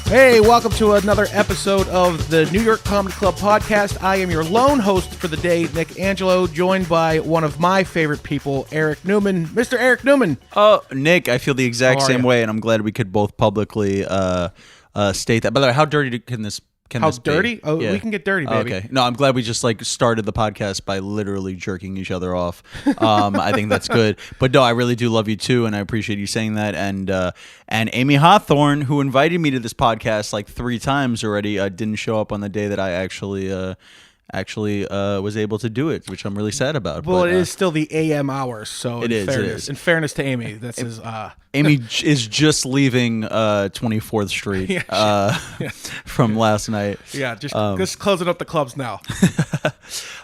Hey, welcome to another episode of the New York Comedy Club podcast. I am your lone host for the day, Nick Angelo, joined by one of my favorite people, Eric Neumann. Mr. Eric Neumann. Oh, Nick, I feel the exact same way, and I'm glad we could both publicly state that. By the way, how dirty can this be? How dirty? Oh, yeah. We can get dirty, baby. Okay. No, I'm glad we just started the podcast by literally jerking each other off. I think that's good. But no, I really do love you too, and I appreciate you saying that. And Amy Hawthorne, who invited me to this podcast like 3 times already, didn't show up on the day that I actually was able to do it, which I'm really sad about. Well, it is still the AM hours, so it is. In fairness to Amy, this is... Amy is just leaving 24th Street from last night. Yeah, just closing up the clubs now.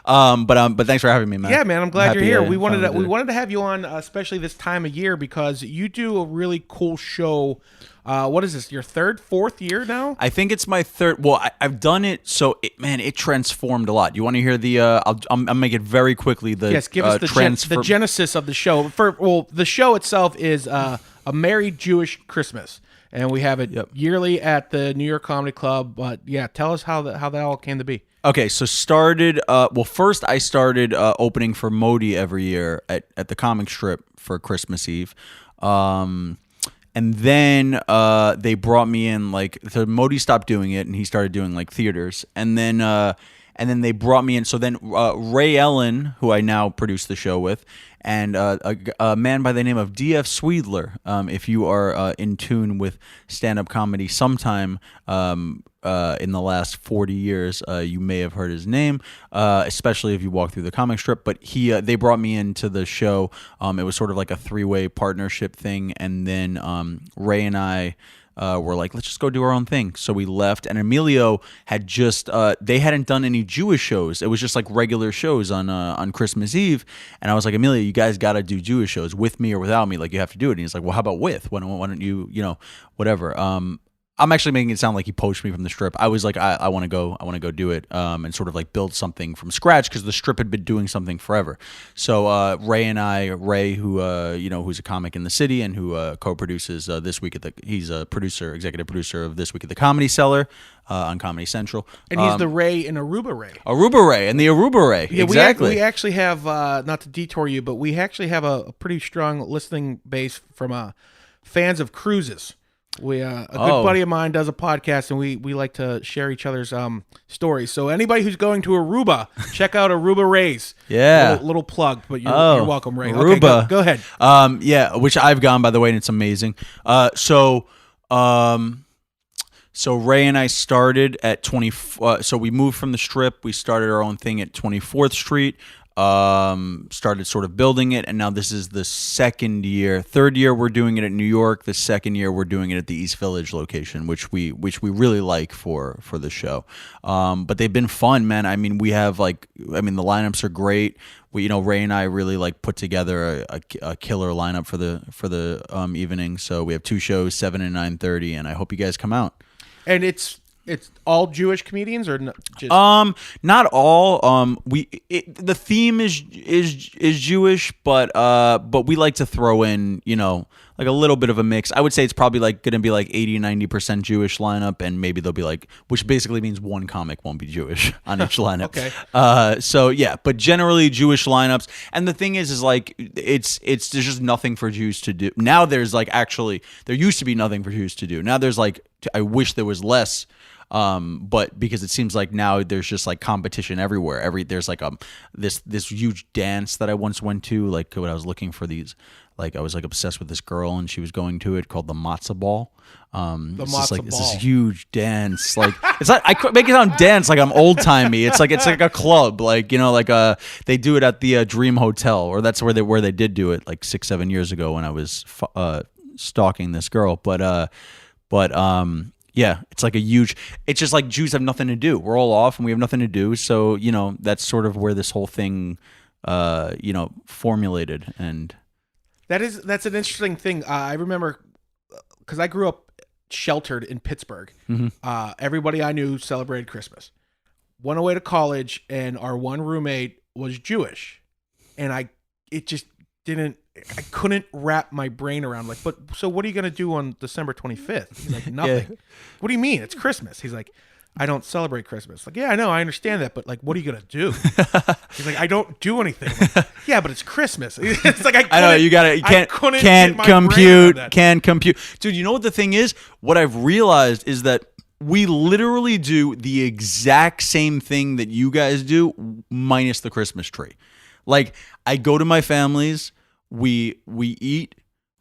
But thanks for having me, man. Yeah, man, I'm glad you're here. We wanted to have you on, especially this time of year, because you do a really cool show. What is this? Your fourth year now? I think it's my third. Well, I've done it, so it transformed a lot. You want to hear the? I'll make it very quickly. Yes, give us the genesis of the show. The show itself is a Merry Jewish Christmas, and we have it yearly at the New York Comedy Club. But yeah, tell us how that all came to be. Okay, so first I started opening for Modi every year at the comic strip for Christmas Eve. And then they brought me in, so Modi stopped doing it, and he started doing theaters. And then they brought me in. So then Ray Ellen, who I now produce the show with, and a man by the name of D.F. Sweedler, if you are in tune with stand-up comedy sometime in the last 40 years, you may have heard his name, especially if you walk through the comic strip. But they brought me into the show. It was sort of like a 3-way partnership thing, and then Ray and I were like, let's just go do our own thing. So we left, and Emilio had just they hadn't done any Jewish shows. It was just like regular shows on Christmas Eve. And I was like, Emilio, you guys got to do Jewish shows with me or without me. You have to do it. And he's like, well, how about with? Why don't you, whatever. I'm actually making it sound like he poached me from the strip. I was like, I want to go do it, and sort of build something from scratch, because the strip had been doing something forever. So Ray, who who's a comic in the city and who co-produces This Week he's a executive producer of This Week at the Comedy Cellar on Comedy Central. And he's the Ray in Aruba Ray. Aruba Ray and the Aruba Ray. Yeah, exactly. We actually have, not to detour you, but we actually have a pretty strong listening base from fans of cruises. A good buddy of mine does a podcast, and we like to share each other's stories. So anybody who's going to Aruba, check out Aruba Rays. Yeah, little plug, but you're welcome, Ray. Aruba. Okay, go ahead. Yeah, which I've gone, by the way, and it's amazing. So Ray and I started at 20. So we moved from the strip. We started our own thing at 24th Street. Started sort of building it, and now this is the third year we're doing it at New York. The second year we're doing it at the East Village location, which we really like for the show. But they've been fun, man. I mean, we have the lineups are great. Ray and I really put together a killer lineup for the evening. So we have 2 shows, 7 and 9:30, and I hope you guys come out. And it's all Jewish comedians, or just... not all. The theme is Jewish, but we like to throw in a little bit of a mix. I would say it's probably going to be 80-90% Jewish lineup, and maybe they'll be which basically means one comic won't be Jewish on each lineup. Okay. So yeah, but generally Jewish lineups. And the thing is there's just nothing for Jews to do. Now there's actually there used to be nothing for Jews to do. Now there's I wish there was less. But because it seems like now there's just competition everywhere. There's this huge dance that I once went to, when I was looking for these, I was obsessed with this girl, and she was going to it, called the Matzah Ball. It's this huge dance. It's I make it sound dance like I'm old timey. It's like a club, they do it at the Dream Hotel, or that's where they did do it 6-7 years ago when I was stalking this girl. But yeah, it's it's just Jews have nothing to do. We're all off and we have nothing to do. So, that's sort of where this whole thing, formulated. And that's an interesting thing. I remember, because I grew up sheltered in Pittsburgh. Mm-hmm. Everybody I knew celebrated Christmas. Went away to college, and our one roommate was Jewish. And it just didn't I couldn't wrap my brain around like, but so what are you going to do on December 25th? He's like, nothing. Yeah. What do you mean? It's Christmas. He's like, I don't celebrate Christmas. Like, yeah, I know, I understand that, but like, what are you gonna do? He's like, I don't do anything. Like, yeah, but it's Christmas. It's like I know you can't compute. Dude, you know what the thing is? What I've realized is that we literally do the exact same thing that you guys do, minus the Christmas tree. Like, I go to my family's, we eat,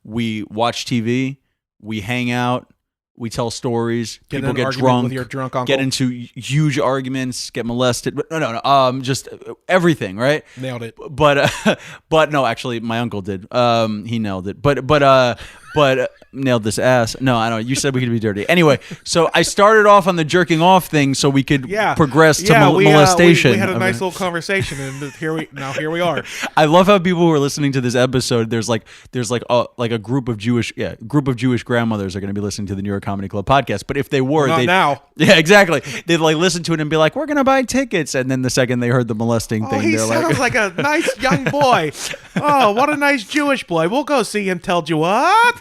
we watch TV, we hang out. We tell stories. People get drunk. With your drunk uncle. Get into huge arguments. Get molested. No. Just everything. Right. Nailed it. But no, actually, my uncle did. He nailed it. But nailed this ass. No, I don't. You said we could be dirty. Anyway, so I started off on the jerking off thing so we could progress to molestation. We had a nice little conversation, and here we are. I love how people who are listening to this episode, there's like a group of Jewish grandmothers are going to be listening to the New York Comedy Club podcast. But if they were, not now. Yeah, exactly. They'd like listen to it and be like, "We're going to buy tickets," and then the second they heard the molesting thing, he sounds like a nice young boy. Oh, what a nice Jewish boy. We'll go see him tell you what.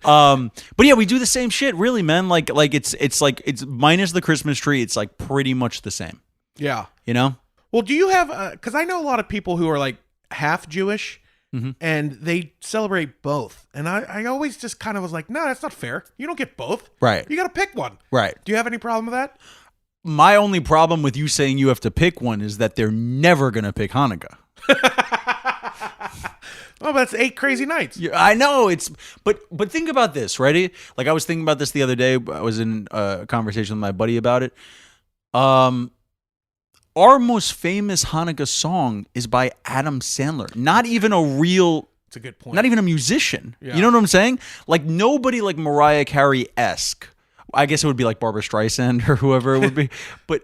But yeah, we do the same shit, really, man. Like it's minus the Christmas tree. It's like pretty much the same. Yeah, you know. Well, do you have? Because I know a lot of people who are like half Jewish, and they celebrate both. And I always just kind of was like, no, that's not fair. You don't get both. Right. You got to pick one. Right. Do you have any problem with that? My only problem with you saying you have to pick one is that they're never gonna pick Hanukkah. Oh, but that's 8 crazy nights. Yeah, I know but think about this, right? Like I was thinking about this the other day. I was in a conversation with my buddy about it. Our most famous Hanukkah song is by Adam Sandler. Not even a real. It's a good point. Not even a musician. Yeah. You know what I'm saying? Like nobody like Mariah Carey-esque. I guess it would be like Barbra Streisand or whoever it would be, but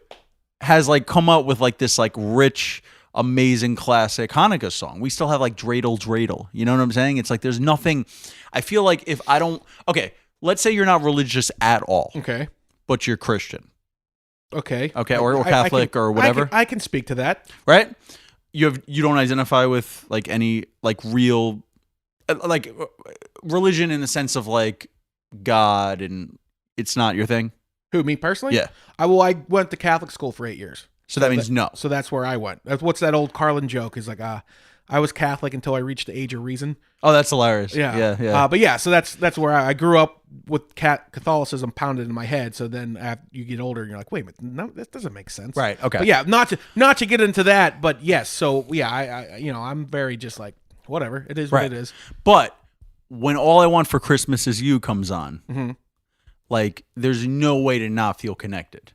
has like come out with like this like rich, amazing classic Hanukkah song. We still have like Dreidel Dreidel. You know what I'm saying? It's like there's nothing. I feel like if I don't. Okay, let's say you're not religious at all. Okay. But you're Christian. Okay. Okay, or Catholic or whatever. I can speak to that. Right? You don't identify with like any like real like religion in the sense of like God, and it's not your thing. Who, me personally? Yeah. I went to Catholic school for 8 years. So that means no. So that's where I went. What's that old Carlin joke? Is like, I was Catholic until I reached the age of reason. Oh, that's hilarious. Yeah. But yeah, so that's where I grew up with Catholicism pounded in my head. So then after you get older, you're like, wait a minute, no, that doesn't make sense. Right. Okay. But yeah, not to get into that, but yes. So yeah, I'm very just like, whatever. It is what it is. But when All I Want for Christmas Is You comes on, like there's no way to not feel connected.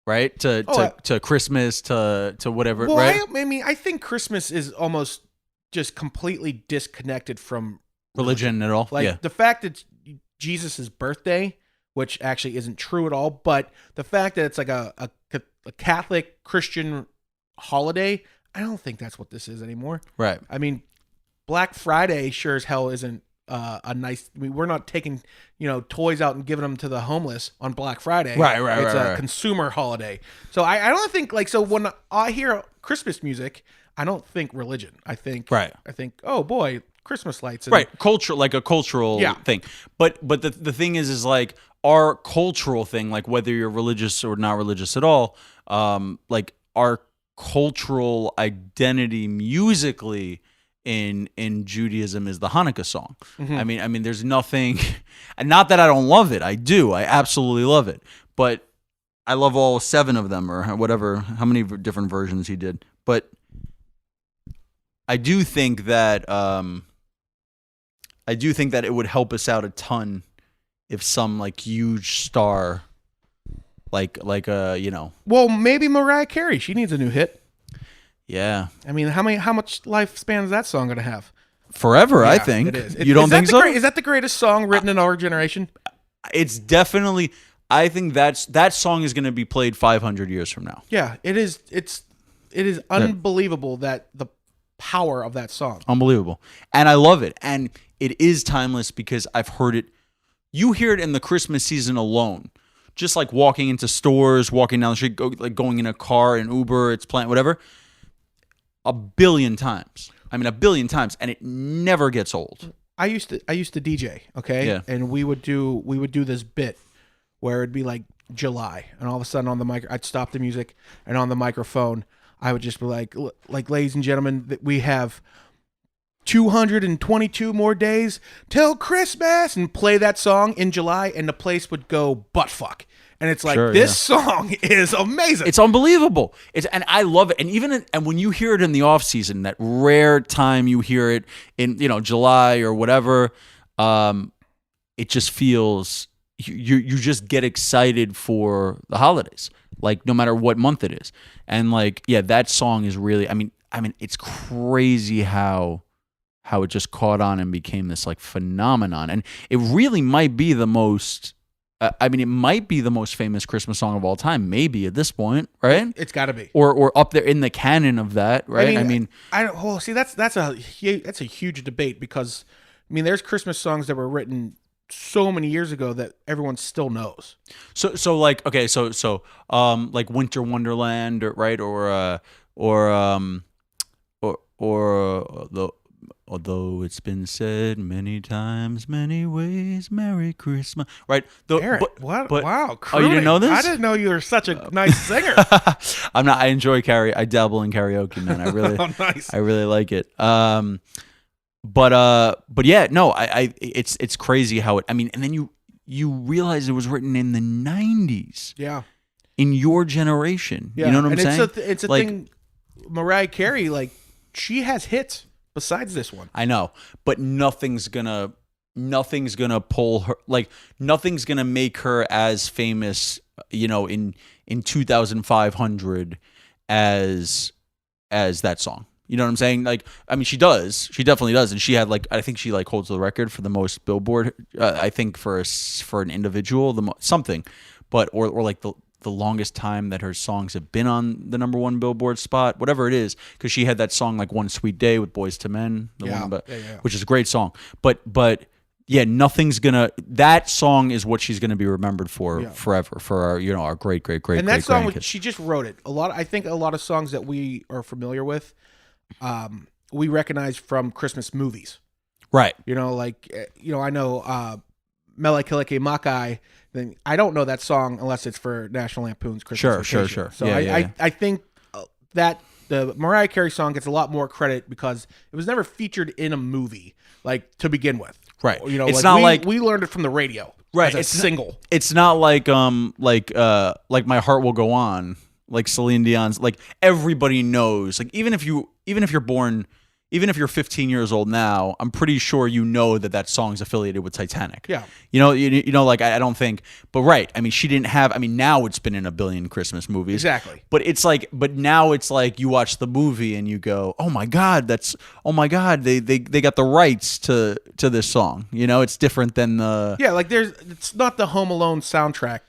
Right? To Christmas, to whatever, well, right? I think Christmas is almost just completely disconnected from religion at all. Like the fact that it's Jesus' birthday, which actually isn't true at all, but the fact that it's like a Catholic Christian holiday, I don't think that's what this is anymore. Right. I mean, Black Friday sure as hell isn't a nice. I mean, we're not taking toys out and giving them to the homeless on Black Friday. Right. It's a consumer holiday. So I don't think like so when I hear Christmas music, I don't think religion. I think oh boy, Christmas lights. And, culture, like a cultural thing. But the thing is like our cultural thing, like whether you're religious or not religious at all, like our cultural identity musically in Judaism is the Hanukkah song. I mean there's nothing, and not that I don't love it. I do. I absolutely love it. But I love all 7 of them or whatever, how many different versions he did. But I do think that it would help us out a ton if some like huge star like Well, maybe Mariah Carey, she needs a new hit. Yeah. I mean, how much lifespan is that song going to have? Forever, I think. It is. You don't think so? Is that the greatest song written in our generation? It's definitely. I think that song is going to be played 500 years from now. Yeah, it is. It is unbelievable that the power of that song. Unbelievable, and I love it, and it is timeless because I've heard it. You hear it in the Christmas season alone, just like walking into stores, walking down the street, going in a car, an Uber, it's playing whatever. 1 billion times. I mean, a billion times, and it never gets old. I used to DJ, okay? Yeah. And we would do this bit where it'd be like July, and all of a sudden on the mic, I'd stop the music, and on the microphone, I would just be like, ladies and gentlemen, that we have 222 more days till Christmas, and play that song in July, and the place would go butt fuck. And it's like, this song is amazing. It's unbelievable. And I love it. And when you hear it in the off season, that rare time you hear it in, July or whatever, it just feels, you just get excited for the holidays, like no matter what month it is. And like, yeah, that song is really, I mean, it's crazy how it just caught on and became this like phenomenon. And it really might be the most, it might be the most famous Christmas song of all time, maybe at this point, right? It's got to be, or up there in the canon of that, right? See, that's a huge debate, because there's Christmas songs that were written so many years ago that everyone still knows. So like, okay, so like Winter Wonderland, or the. Although it's been said many times, many ways, Merry Christmas. Right? Wow. Oh, you didn't know this? I didn't know you were such a nice singer. I'm not. I enjoy I dabble in karaoke, man. I really, nice. I really like it. But yeah, no. It's crazy how it. And then you realize it was written in the 90s. Yeah. In your generation. Yeah. You know what I'm saying? It's a thing. Mariah Carey, like, she has hits besides this one. I know, but nothing's gonna pull her, like nothing's gonna make her as famous, in 2500 as that song. You know what I'm saying? Like, she definitely does, and she had I think she holds the record for the most Billboard. I think for an individual, something, but or like the longest time that her songs have been on the number one Billboard spot, whatever it is, because she had that song like One Sweet Day with Boyz II Men, which is a great song. But yeah, that song is what she's gonna be remembered for forever, for our our great and that song she just wrote it. I think a lot of songs that we are familiar with, we recognize from Christmas movies, right? I know Mele Kilike Makai. Then I don't know that song unless it's for National Lampoon's Christmas Vacation. Sure. So I think that the Mariah Carey song gets a lot more credit because it was never featured in a movie, like, to begin with. Right. It's not we learned it from the radio. Right. As a single. It's not like My Heart Will Go On, like Celine Dion's. Like, everybody knows. Like, even if you're born. Even if you're 15 years old now, I'm pretty sure that song's affiliated with Titanic. Yeah. I don't think, but right. She didn't have, now it's been in a billion Christmas movies. Exactly. But now it's like you watch the movie and you go, oh my God, they got the rights to this song. It's different than the. Yeah, it's not the Home Alone soundtrack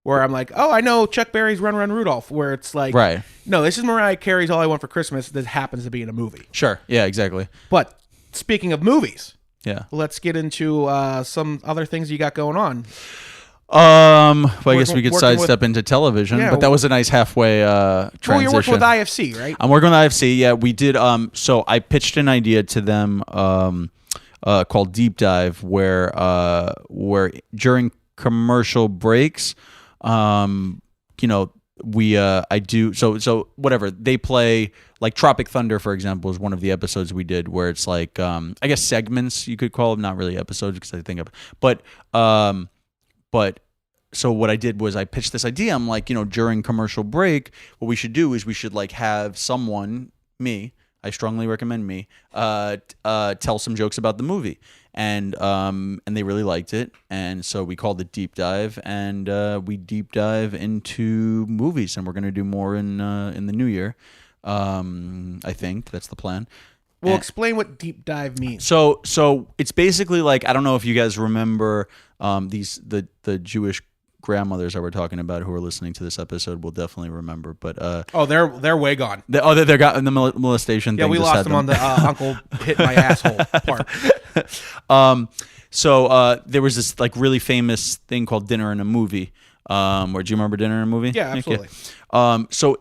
where I'm like, oh, I know Chuck Berry's Run Run Rudolph, where it's like, right. No, this is Mariah Carey's All I Want for Christmas that happens to be in a movie. Sure. Yeah, exactly. But speaking of movies, yeah, let's get into some other things you got going on. I guess we could sidestep into television, but that was a nice halfway transition. Well, you're working with IFC, right? I'm working with IFC. Yeah, we did. So I pitched an idea to them called Deep Dive, where during commercial breaks, I do so whatever they play, like Tropic Thunder, for example, is one of the episodes we did where it's like I guess segments you could call them, not really episodes because I think of, but so what I did was I pitched this idea. I'm like, during commercial break, what we should do is we should have someone, me, I strongly recommend me, tell some jokes about the movie. And they really liked it, and so we called it Deep Dive, and we deep dive into movies, and we're gonna do more in the new year. I think that's the plan. Well, explain what deep dive means. So it's basically like, I don't know if you guys remember the Jewish grandmothers that we're talking about who are listening to this episode will definitely remember. But they're way gone. They're got in the molestation thing. Yeah, we lost them on the uncle hit my asshole part. So there was this really famous thing called Dinner in a Movie. Do you remember Dinner in a Movie? Yeah, absolutely. So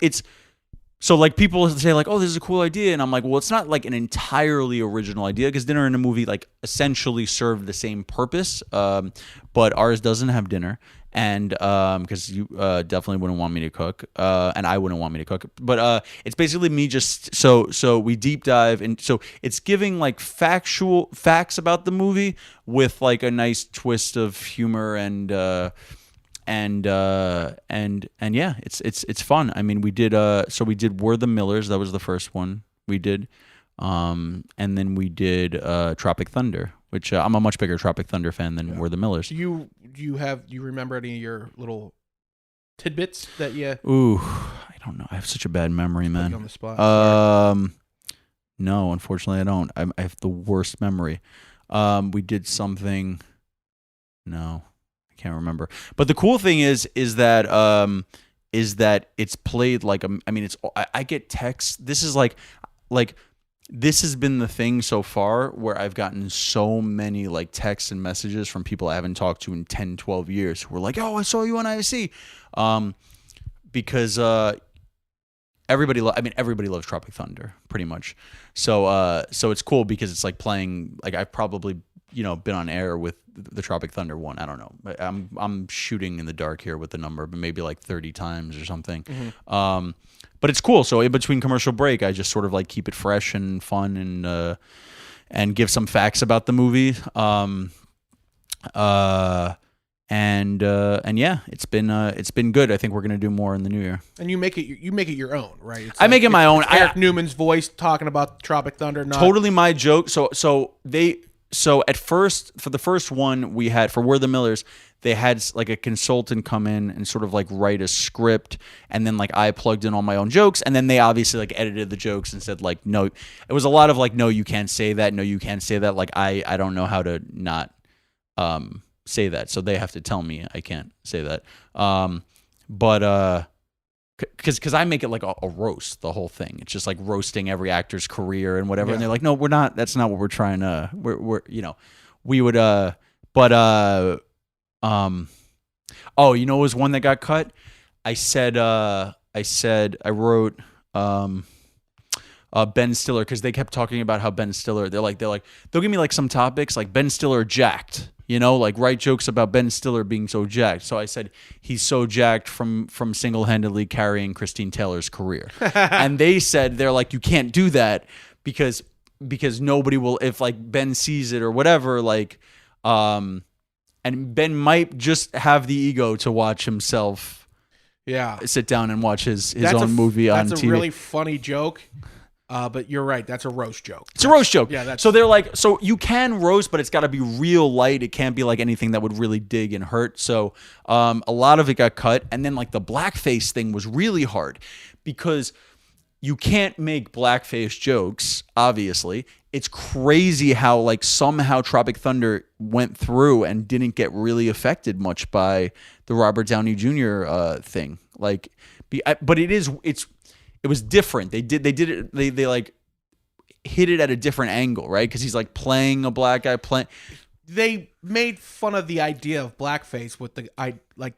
So like people say like, oh, this is a cool idea, and I'm like, well, it's not like an entirely original idea because dinner and a movie like essentially serve the same purpose, but ours doesn't have dinner, and because you definitely wouldn't want me to cook, and I wouldn't want me to cook, but it's basically me just so we deep dive, and so it's giving like facts about the movie with like a nice twist of humor and yeah, it's fun. I mean, we did We're the Millers. That was the first one we did, and then we did Tropic Thunder, which I'm a much bigger Tropic Thunder fan than We're the Millers. Do you remember any of your little tidbits that you? Ooh, I don't know. I have such a bad memory, man. On the spot. No, unfortunately, I don't. I have the worst memory. We did something. No. Can't remember, but the cool thing is that it's played like I get texts. This is like this has been the thing so far where I've gotten so many like texts and messages from people I haven't talked to in 10, 12 years who were like, oh, I saw you on IFC, because everybody loves Tropic Thunder pretty much. So it's cool because it's like playing, like I've probably been on air with the Tropic Thunder one. I don't know. I'm shooting in the dark here with the number, but maybe like 30 times or something. Mm-hmm. But it's cool. So in between commercial break, I just sort of like keep it fresh and fun and give some facts about the movie. And yeah, it's been good. I think we're gonna do more in the new year. And you make it your own, right? I make it my own. Eric Newman's voice talking about Tropic Thunder. Totally my joke. So at first, for the first one we had for We're the Millers, they had like a consultant come in and sort of like write a script, and then like I plugged in all my own jokes, and then they obviously like edited the jokes and said like, no, it was a lot of like, no, you can't say that, no, you can't say that. Like I don't know how to not say that, so they have to tell me I can't say that. But because I make it like a roast, the whole thing. It's just like roasting every actor's career and whatever. Yeah. And they're like, no, we're not. That's not what we're trying to. We're we would but oh, it was one that got cut. I wrote Ben Stiller, because they kept talking about how Ben Stiller. They'll give me like some topics like Ben Stiller jacked. Like write jokes about Ben Stiller being so jacked. So I said he's so jacked from single-handedly carrying Christine Taylor's career. And they said, they're like, you can't do that because nobody will, if like Ben sees it or whatever, like and Ben might just have the ego to watch himself sit down and watch his own movie on TV. That's a really funny joke. But you're right. That's a roast joke. It's a roast joke. Yeah. So they're like, so you can roast, but it's got to be real light. It can't be like anything that would really dig and hurt. So a lot of it got cut. And then like the blackface thing was really hard because you can't make blackface jokes, obviously. It's crazy how like somehow Tropic Thunder went through and didn't get really affected much by the Robert Downey Jr. Thing. Like, but it was different. They did it. They like hit it at a different angle, right? Because he's like playing a black guy. They made fun of the idea of blackface with the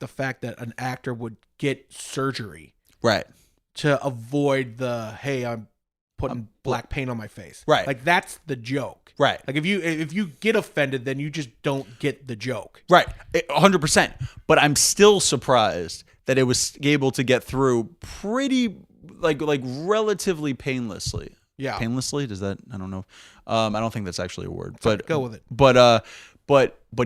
fact that an actor would get surgery, right, to avoid the I'm putting black paint on my face, right? Like that's the joke, right? Like if you get offended, then you just don't get the joke, right? 100%. But I'm still surprised that it was able to get through pretty. Like relatively painlessly. Yeah. Painlessly? Does that? I don't know. I don't think that's actually a word. But go with it. But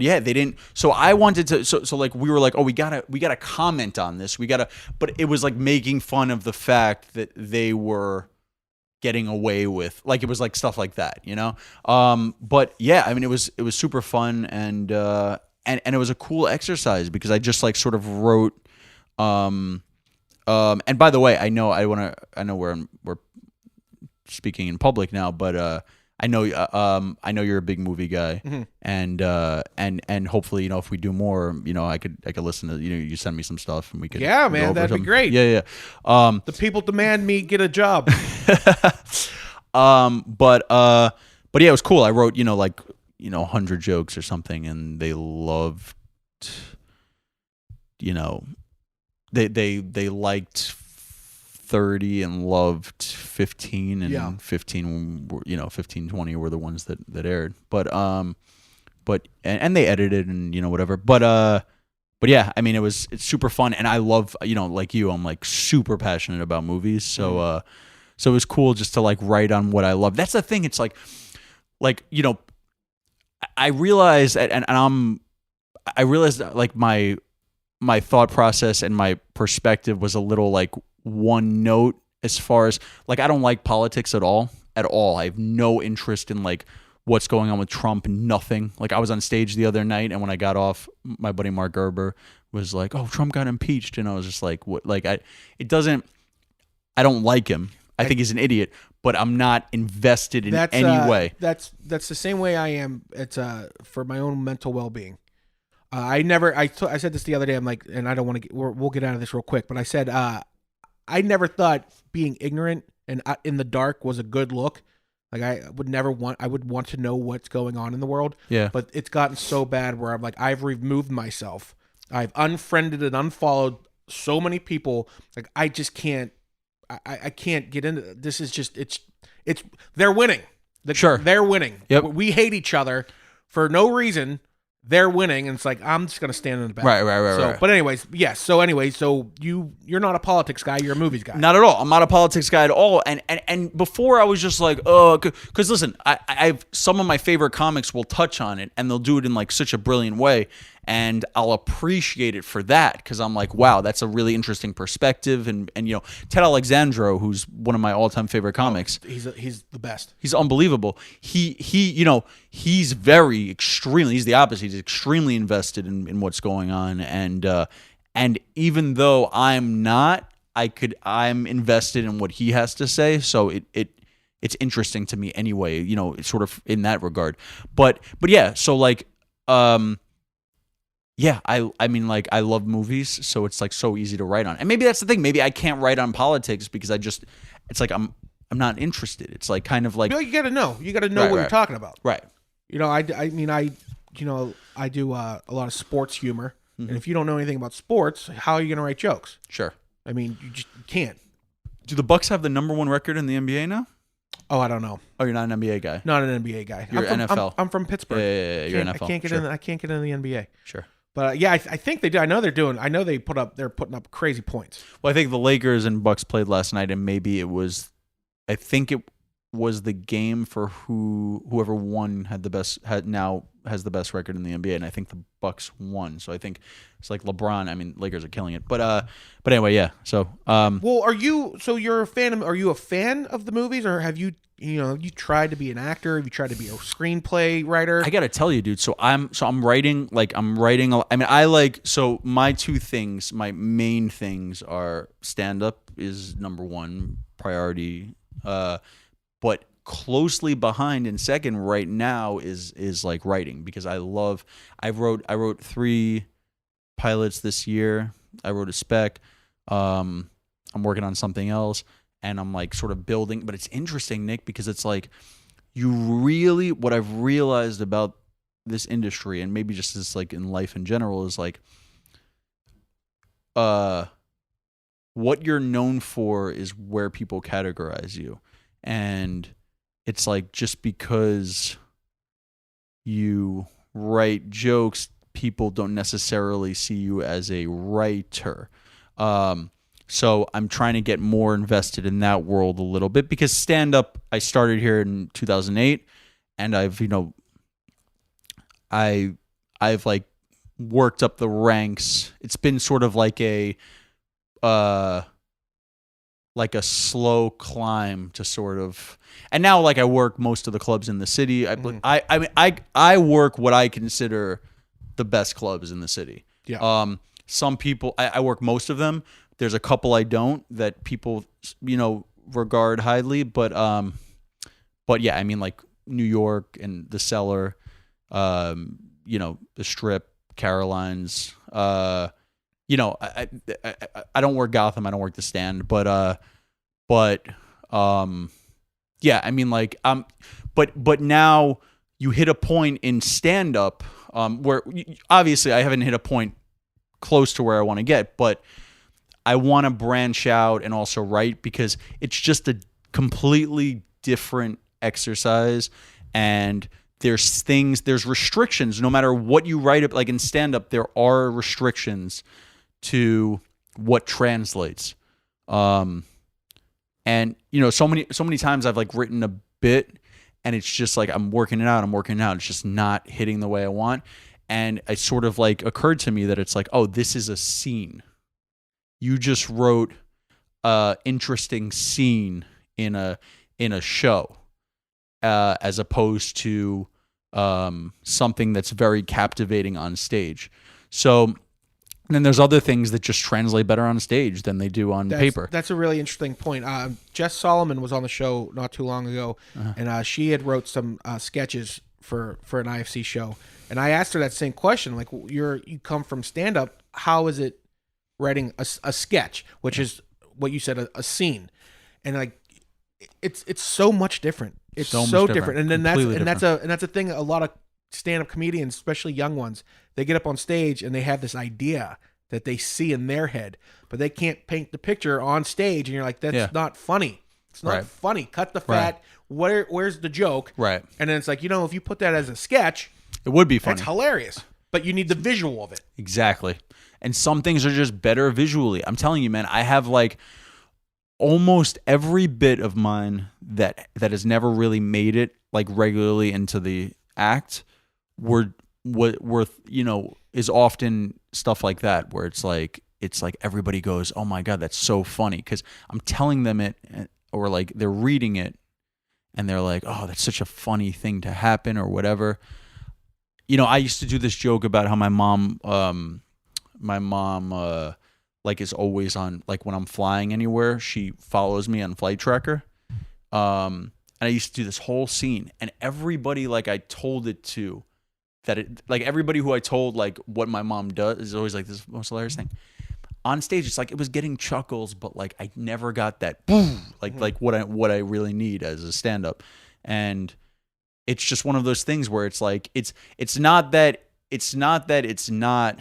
yeah, they didn't. So I wanted to. So like we were like, oh, we gotta comment on this. But it was like making fun of the fact that they were getting away with, like, it was like stuff like that, But yeah, I mean, it was super fun and it was a cool exercise because I just like sort of wrote. And by the way, I know we're speaking in public now, but I know you're a big movie guy, mm-hmm. and hopefully, if we do more, I could listen to, you send me some stuff and we could. Yeah, man, that'd be great. Yeah. The people demand me get a job. But yeah, it was cool. I wrote, 100 jokes or something, and they loved, They liked 30 and loved 15, and Yeah. 15 were, 15, 20 were the ones that aired. But and they edited and whatever. But yeah, I mean it's super fun, and I love, like you, I'm like super passionate about movies. So so it was cool just to like write on what I love. That's the thing. It's like I realized I realized that, like, my thought process and my perspective was a little like one note, as far as like I don't like politics at all. I have no interest in like what's going on with Trump. Nothing. Like, I was on stage the other night, and when I got off, my buddy Mark Gerber was like, "Oh, Trump got impeached," and I was just like, "What?" Like, I don't like him. I think he's an idiot, but I'm not invested in any way. That's the same way I am. It's for my own mental well-being. I said this the other day. I'm like, and I don't want to. We'll get out of this real quick. But I said, I never thought being ignorant and in the dark was a good look. Like, I would want to know what's going on in the world. Yeah. But it's gotten so bad where I'm like, I've removed myself. I've unfriended and unfollowed so many people. Like, I just can't. I can't get into this. Is just it's they're winning. Sure, they're winning. Yep. We hate each other for no reason. They're winning, and it's like, I'm just gonna stand in the back. Right. But anyways, yes. So you're not a politics guy. You're a movies guy. Not at all. I'm not a politics guy at all. And before I was just like, oh, because listen, I've some of my favorite comics will touch on it, and they'll do it in like such a brilliant way, and I'll appreciate it for that, because I'm like, wow, that's a really interesting perspective. And Ted Alexandro, who's one of my all-time favorite comics, he's the best. He's unbelievable. He's very extremely. He's the opposite. He's extremely invested in what's going on, and even though I'm not, I'm invested in what he has to say. So it's interesting to me anyway. It's sort of in that regard. But yeah. So like yeah, I mean, like, I love movies, so it's like so easy to write on. And maybe that's the thing. Maybe I can't write on politics because it's like I'm not interested. It's like kind of like, you got to know. You got to know what you're talking about. Right. I do a lot of sports humor, and if you don't know anything about sports, how are you going to write jokes? Sure. I mean, you just can't. Do the Bucks have the #1 record in the NBA now? Oh, I don't know. Oh, you're not an NBA guy. Not an NBA guy. You're NFL. I'm from Pittsburgh. Yeah, you're NFL. I can't get in. I can't get into the NBA. Sure. But yeah, I think they do. I know they're doing. I know they're putting up crazy points. Well, I think the Lakers and Bucks played last night, and maybe it was. I think it was the game for whoever won now has the best record in the NBA, and I think the Bucks won. So I think it's like LeBron. I mean, Lakers are killing it. But anyway, yeah. So well, you're a fan? Are you a fan of the movies, or have you tried to be an actor? Have you tried to be a screenplay writer? I gotta tell you, dude. So I'm writing. I mean, so my two things, my main things are stand-up is #1 priority. But closely behind and second right now is like writing, because I wrote 3 pilots this year. I wrote a spec. I'm working on something else, and I'm like sort of building. But it's interesting, Nick, because it's like what I've realized about this industry, and maybe just as like in life in general, is like what you're known for is where people categorize you. And it's like, just because you write jokes, people don't necessarily see you as a writer. So I'm trying to get more invested in that world a little bit, because stand-up, I started here in 2008, and I've like worked up the ranks. It's been sort of like a slow climb to sort of, and now like I work most of the clubs in the city. I work what I consider the best clubs in the city. Yeah. Some people, I work most of them. There's a couple I don't, that people regard highly, but yeah, I mean, like New York and the Cellar, the Strip, Caroline's, I don't work Gotham. I don't work the Stand, but yeah, I mean, like, but now you hit a point in stand up, where obviously I haven't hit a point close to where I want to get, but I want to branch out and also write because it's just a completely different exercise, and there's restrictions no matter what you write. Like in stand-up, there are restrictions to what translates. And so many times I've like written a bit and it's just like I'm working it out. It's just not hitting the way I want. And it sort of like occurred to me that it's like, oh, this is a scene. You just wrote a interesting scene in a show, as opposed to something that's very captivating on stage. So then there's other things that just translate better on stage than they do on paper. That's a really interesting point. Jess Solomon was on the show not too long ago, and she had wrote some sketches for an IFC show. And I asked her that same question, like, you come from stand-up, how is it writing a sketch, which is what you said, a scene? And like, it's so much different. It's so different. And then that's a thing. A lot of stand-up comedians, especially young ones, they get up on stage and they have this idea that they see in their head, but they can't paint the picture on stage. And you're like, that's not funny. It's not funny. Cut the fat. Where's the joke? Right. And then it's like, if you put that as a sketch, it would be funny. It's hilarious, but you need the visual of it. Exactly. And some things are just better visually. I'm telling you, man, I have like almost every bit of mine that has never really made it like regularly into the act is often stuff like that, where it's like everybody goes, oh my God, that's so funny. Because I'm telling them it, or like they're reading it and they're like, oh, that's such a funny thing to happen or whatever. I used to do this joke about how my mom like is always on, like when I'm flying anywhere, she follows me on Flight Tracker. And I used to do this whole scene, and everybody like I told it to, everybody who I told like what my mom does is always like this most hilarious thing. On stage, it's like it was getting chuckles, but like I never got that boom, like what I really need as a stand-up. And it's just one of those things where it's like it's not that it's not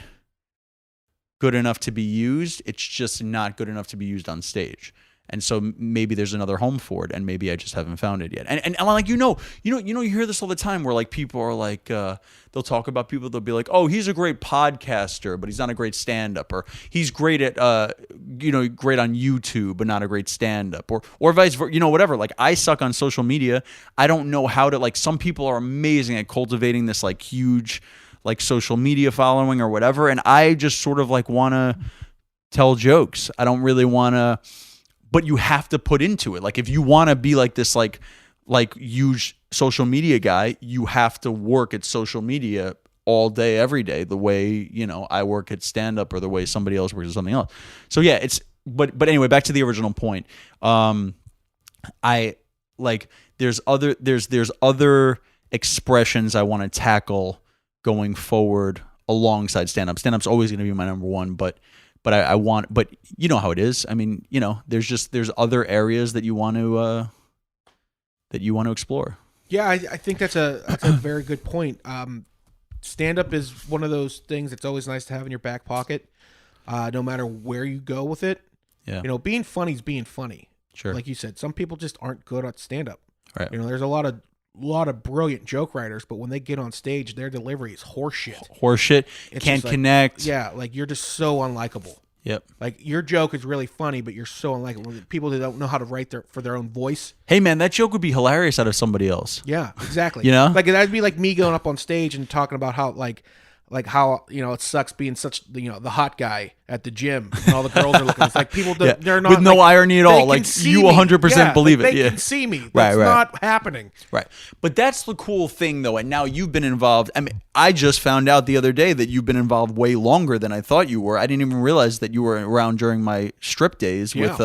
good enough to be used. It's just not good enough to be used on stage. And so maybe there's another home for it, and maybe I just haven't found it yet. And I'm like, you hear this all the time where like people are like, they'll talk about people. They'll be like, oh, he's a great podcaster, but he's not a great stand-up, or he's great at, great on YouTube, but not a great stand-up, or vice versa, whatever. Like I suck on social media. I don't know how to, like, some people are amazing at cultivating this like huge, like social media following or whatever. And I just sort of like want to tell jokes. I don't really want to. But you have to put into it. Like if you want to be like this, like huge social media guy, you have to work at social media all day, every day, the way, I work at stand-up, or the way somebody else works at something else. So yeah, but anyway, back to the original point. I like, there's other expressions I want to tackle going forward alongside stand-up. Stand-up's always going to be my number one, but I want, but you know how it is. I mean, there's other areas that you want to explore. Yeah, I think that's a very good point. Stand-up is one of those things that's always nice to have in your back pocket, no matter where you go with it. Yeah. Being funny is being funny. Sure. Like you said, some people just aren't good at stand-up. Right. There's a lot of brilliant joke writers, but when they get on stage, their delivery is horseshit. Can't connect. Yeah, like you're just so unlikable. Yep. Like your joke is really funny, but you're so unlikable. People that don't know how to write for their own voice. Hey man, that joke would be hilarious out of somebody else. Yeah, exactly. Like that'd be like me going up on stage and talking about how how it sucks being such the hot guy at the gym and all the girls are looking. It's like people they're not, with no irony at all. Like you 100% believe it. They can see me. That's not happening. Right. But that's the cool thing though. And now you've been involved. I mean, I just found out the other day that you've been involved way longer than I thought you were. I didn't even realize that you were around during my strip days with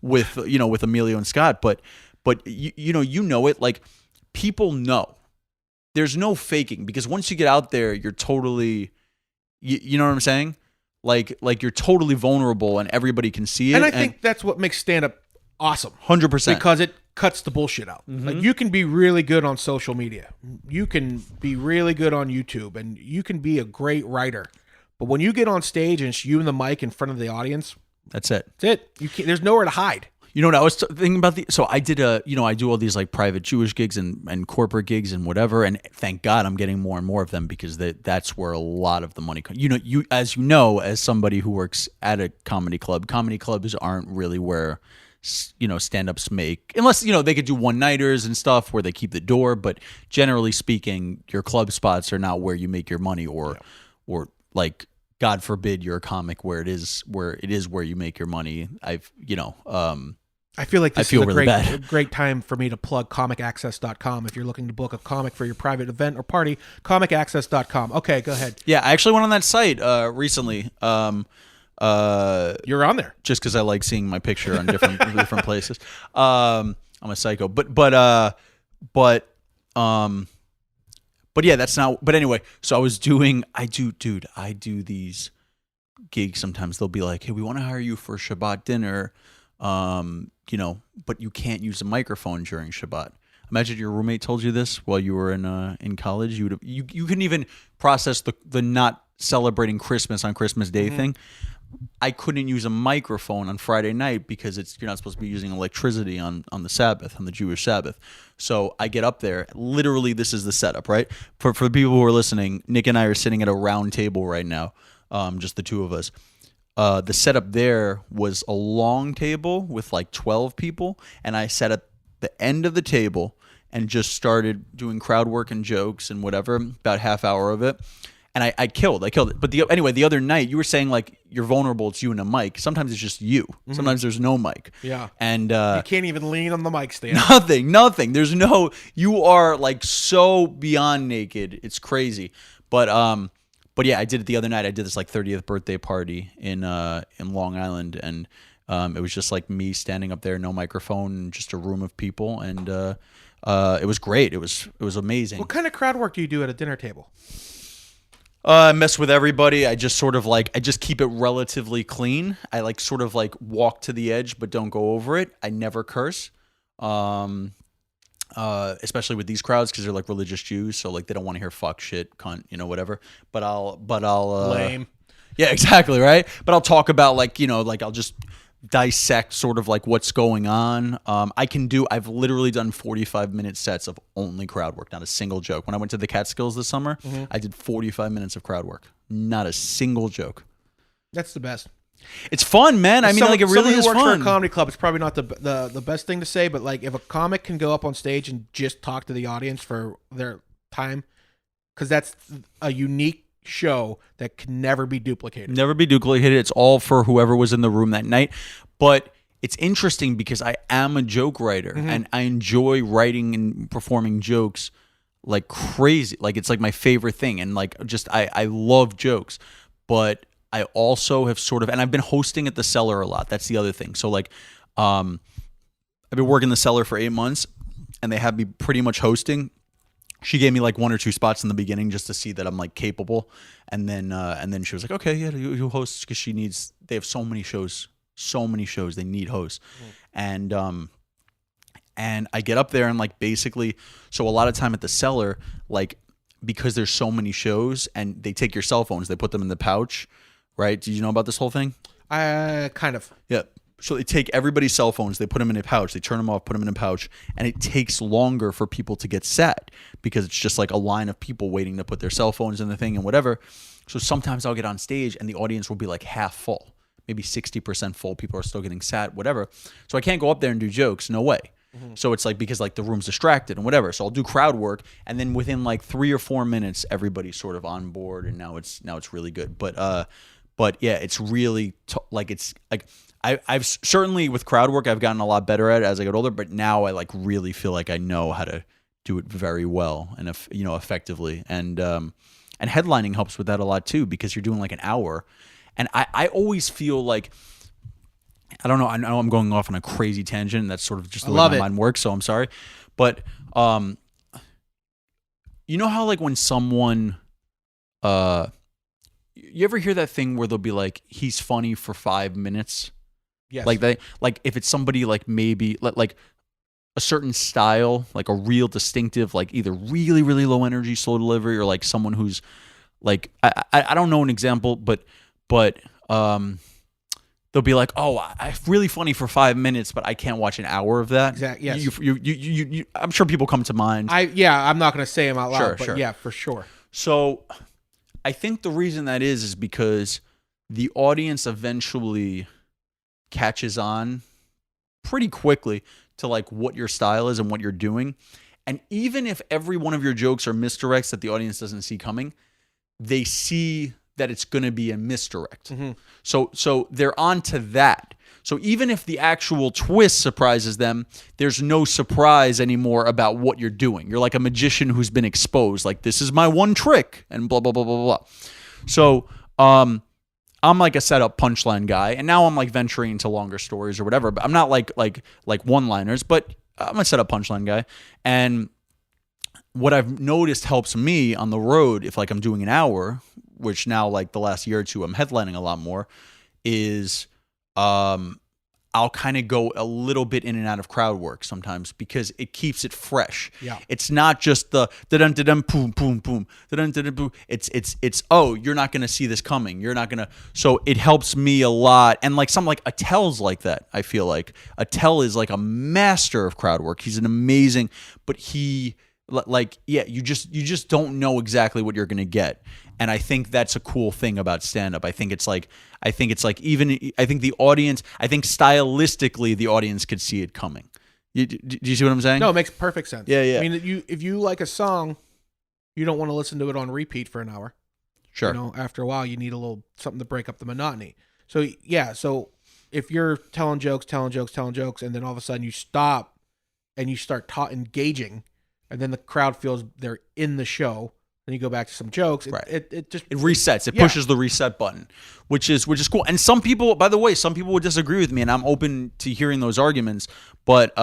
with Emilio and Scott. But you know it, like people know. There's no faking, because once you get out there, you're totally, you know what I'm saying? Like you're totally vulnerable and everybody can see it. And I think that's what makes stand-up awesome. 100%. Because it cuts the bullshit out. Mm-hmm. Like you can be really good on social media. You can be really good on YouTube, and you can be a great writer. But when you get on stage and it's you and the mic in front of the audience, that's it. That's it. You can't, there's nowhere to hide. You know what I was thinking about? So I did I do all these like private Jewish gigs and corporate gigs and whatever. And thank God I'm getting more and more of them because that's where a lot of the money comes. As somebody who works at a comedy clubs aren't really where, stand-ups make, unless, they could do one-nighters and stuff where they keep the door. But generally speaking, your club spots are not where you make your money or like, God forbid you're a comic where it is where you make your money. I feel like this is a great time for me to plug comicaccess.com. If you're looking to book a comic for your private event or party, comicaccess.com. Okay, go ahead. Yeah, I actually went on that site recently. You're on there. Just because I like seeing my picture on different places. I'm a psycho. But yeah, that's not. But anyway, so I do these gigs sometimes. They'll be like, hey, we want to hire you for Shabbat dinner. But you can't use a microphone during Shabbat. Imagine your roommate told you this while you were in college. You couldn't even process the not celebrating Christmas on Christmas Day thing. I couldn't use a microphone on Friday night because you're not supposed to be using electricity on the Sabbath, on the Jewish Sabbath. So I get up there. Literally, this is the setup, right? For the people who are listening, Nick and I are sitting at a round table right now, just the two of us. The setup there was a long table with like 12 people, and I sat at the end of the table and just started doing crowd work and jokes and whatever, about half hour of it. And I killed it. But the other night, you were saying like you're vulnerable, it's you and a mic. Sometimes it's just you. Sometimes there's no mic. Yeah. And you can't even lean on the mic stand. Nothing. You are like so beyond naked. It's crazy. But yeah, I did it the other night. I did this like 30th birthday party in Long Island, and it was just like me standing up there, no microphone, just a room of people, and it was great. It was amazing. What kind of crowd work do you do at a dinner table? I mess with everybody. I just sort of I just keep it relatively clean. I like sort of like walk to the edge, but don't go over it. I never curse. Especially with these crowds because they're like religious Jews, so like they don't want to hear fuck, shit, cunt, whatever. But I'll lame. Yeah, exactly, right. But I'll talk about like I'll just dissect sort of like what's going on. I've literally done 45-minute sets of only crowd work, not a single joke. When I went to the Catskills this summer, I did 45 minutes of crowd work, not a single joke. That's the best. It's fun, man. I mean, like it really is fun. Someone who works for a comedy club, it's probably not the best thing to say, but like if a comic can go up on stage and just talk to the audience for their time, because that's a unique show that can never be duplicated. It's all for whoever was in the room that night. But it's interesting because I am a joke writer and I enjoy writing and performing jokes like crazy. Like it's like my favorite thing. And like just I love jokes. But I also have sort of, and I've been hosting at the Cellar a lot. That's the other thing. So like I've been working the Cellar for 8 months and they have me pretty much hosting. She gave me like 1 or 2 spots in the beginning just to see that I'm like capable, and then she was like, okay, yeah, you host, because they have so many shows, they need hosts, and I get up there and like basically, so a lot of time at the Cellar, like because there's so many shows and they take your cell phones, they put them in the pouch, right? Did you know about this whole thing? Kind of. Yeah. So they take everybody's cell phones, they put them in a pouch, they turn them off, put them in a pouch, and it takes longer for people to get set because it's just like a line of people waiting to put their cell phones in the thing and whatever. So sometimes I'll get on stage and the audience will be like half full, maybe 60% full. People are still getting sat, whatever. So I can't go up there and do jokes, no way. So it's like because like the room's distracted and whatever. So I'll do crowd work, and then within like 3 or 4 minutes, everybody's sort of on board, and now it's really good. But yeah, it's really it's like. I've certainly with crowd work I've gotten a lot better at it as I get older, but now I like really feel like I know how to do it very well and effectively, and headlining helps with that a lot too because you're doing like an hour, and I always feel like I don't know, I know I'm going off on a crazy tangent, that's sort of just the way my mind works, so I'm sorry, but you know how like when someone you ever hear that thing where they'll be like, he's funny for 5 minutes? Yes. Like if it's somebody like maybe like a certain style, like a real distinctive, like either really, really low energy, slow delivery, or like someone who's like I don't know an example, but they'll be like, oh, it's really funny for 5 minutes, but I can't watch an hour of that. Exactly. Yes. You I'm sure people come to mind. I'm not going to say them out loud, but sure. yeah, for sure. So I think the reason that is because the audience eventually catches on pretty quickly to like what your style is and what you're doing. And even if every one of your jokes are misdirects that the audience doesn't see coming, they see that it's going to be a misdirect. Mm-hmm. So they're on to that. So even if the actual twist surprises them, there's no surprise anymore about what you're doing. You're like a magician who's been exposed. Like, this is my one trick and blah, blah, blah, blah, blah. So I'm like a setup punchline guy. And now I'm like venturing into longer stories or whatever. But I'm not like one-liners, but I'm a setup punchline guy. And what I've noticed helps me on the road, if like I'm doing an hour, which now like the last year or two I'm headlining a lot more, is I'll kind of go a little bit in and out of crowd work sometimes because it keeps it fresh. Yeah. It's not just the da-dun da-dun boom boom boom da-dun da-dun boom. It's oh, you're not going to see this coming. You're not going to. So it helps me a lot. And like some like Attell's like that. I feel like Attell is like a master of crowd work. He's an amazing, but he like yeah, you just don't know exactly what you're going to get. And I think that's a cool thing about stand-up. I think the audience, I think stylistically the audience could see it coming. Do you see what I'm saying? No, it makes perfect sense. Yeah. I mean, if you like a song, you don't want to listen to it on repeat for an hour. Sure. You know, after a while, you need a little something to break up the monotony. So yeah, so if you're telling jokes, and then all of a sudden you stop and you start engaging, and then the crowd feels they're in the show. Then you go back to some jokes. It resets. It pushes the reset button, which is cool. And some people, by the way, would disagree with me, and I'm open to hearing those arguments. But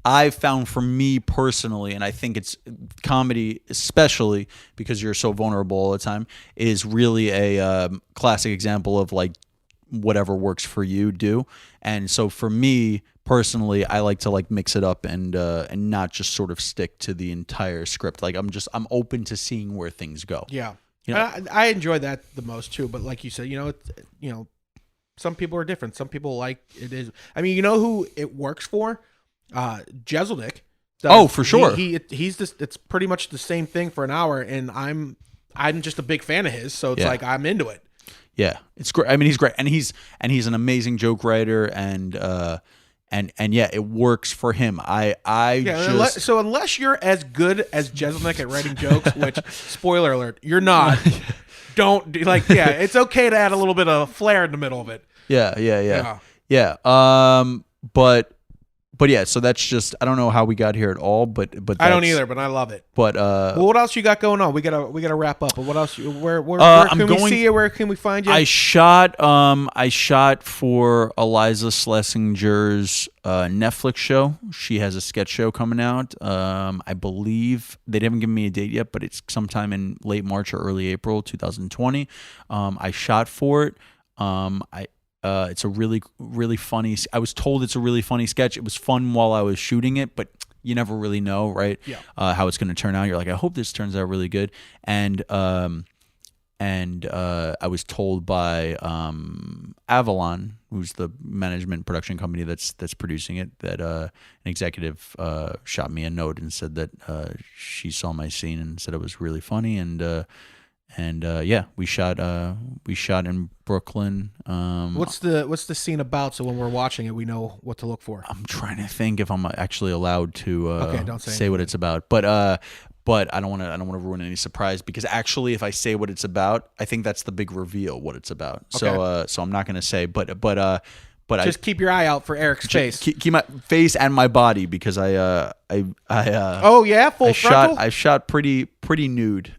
I've found for me personally, and I think it's comedy, especially because you're so vulnerable all the time, is really a classic example of like whatever works for you, do. And so for me personally, I like to like mix it up and not just sort of stick to the entire script. Like I'm open to seeing where things go. Yeah, you know? I enjoy that the most too. But like you said, some people are different. Some people like it is. I mean, you know who it works for? Jeselnik. Oh, for sure. He's this. It's pretty much the same thing for an hour, and I'm just a big fan of his. So it's like I'm into it. Yeah, it's great. I mean, he's great, and he's an amazing joke writer, and yeah, it works for him. Unless you're as good as Jeselnik at writing jokes, which spoiler alert, you're not. Don't do it's okay to add a little bit of flair in the middle of it. Yeah. But yeah, so that's just, I don't know how we got here at all, but I don't either, but I love it. But what else you got going on? We gotta wrap up. But what else? Where can we see you? Where can we find you? I shot for Eliza Schlesinger's Netflix show. She has a sketch show coming out. I believe they haven't given me a date yet, but it's sometime in late March or early April 2020. I shot for it. It's a really, really funny. I was told it's a really funny sketch. It was fun while I was shooting it, but you never really know, right? Yeah. How it's going to turn out. You're like, I hope this turns out really good. And I was told by Avalon, who's the management production company that's producing it, that an executive shot me a note and said that she saw my scene and said it was really funny. And yeah, we shot in Brooklyn. What's the scene about? So when we're watching it, we know what to look for. I'm trying to think if I'm actually allowed to don't say what it's about, but I don't want to ruin any surprise, because actually, if I say what it's about, I think that's the big reveal what it's about. Okay. So I'm not going to say, but just keep your eye out for Eric's face. Keep my face and my body, because I oh yeah, full frontal. I shot pretty nude.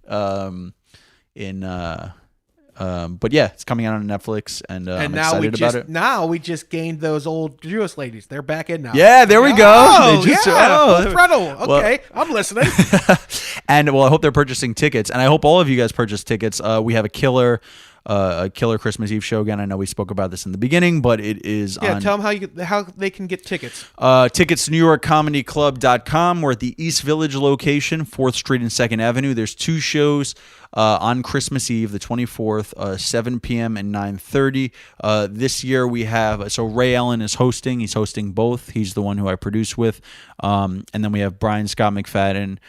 But yeah, it's coming out on Netflix, and I'm excited about it. Now we just gained those old Jewish ladies. They're back in now. Yeah, there we go. Oh, full frontal. Okay, I'm listening. And well, I hope they're purchasing tickets, and I hope all of you guys purchase tickets. We have a killer a killer Christmas Eve show. Again, I know we spoke about this in the beginning, but it is on. Tell them how they can get tickets. Tickets NewYorkComedyClub.com. We're at the East Village location, 4th Street and 2nd Avenue. There's 2 shows on Christmas Eve, the 24th, 7 p.m. and 9:30. This year we have, so Ray Allen is hosting. He's hosting both. He's the one who I produce with. And then we have Brian Scott McFadden,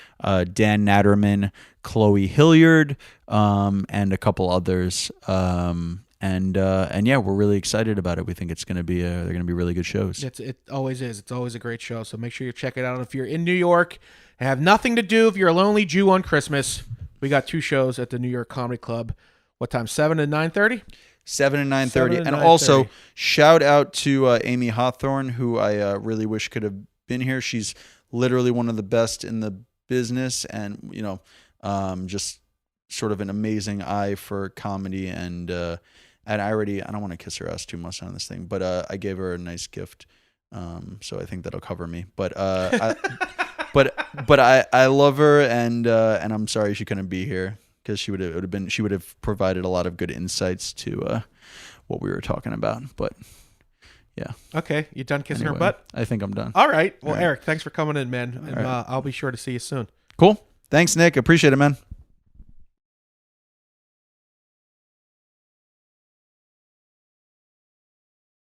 Dan Natterman, Chloe Hilliard, and a couple others. And yeah, we're really excited about it. We think it's going to be they're going to be really good shows. It always is. It's always a great show. So make sure you check it out. If you're in New York and have nothing to do, if you're a lonely Jew on Christmas, we got 2 shows at the New York Comedy Club. What time? 7 and 9:30. 7 and 9:30. And also shout out to Amy Hawthorne, who I really wish could have been here. She's literally one of the best in the business, and just sort of an amazing eye for comedy. And I don't want to kiss her ass too much on this thing, but I gave her a nice gift, so I think that'll cover me. But but I love her, and I'm sorry she couldn't be here, because she would have provided a lot of good insights to what we were talking about. But yeah. Okay, you done kissing her butt? I think I'm done. All right. Well, Eric, thanks for coming in, man. And I'll be sure to see you soon. Cool. Thanks, Nick. Appreciate it, man.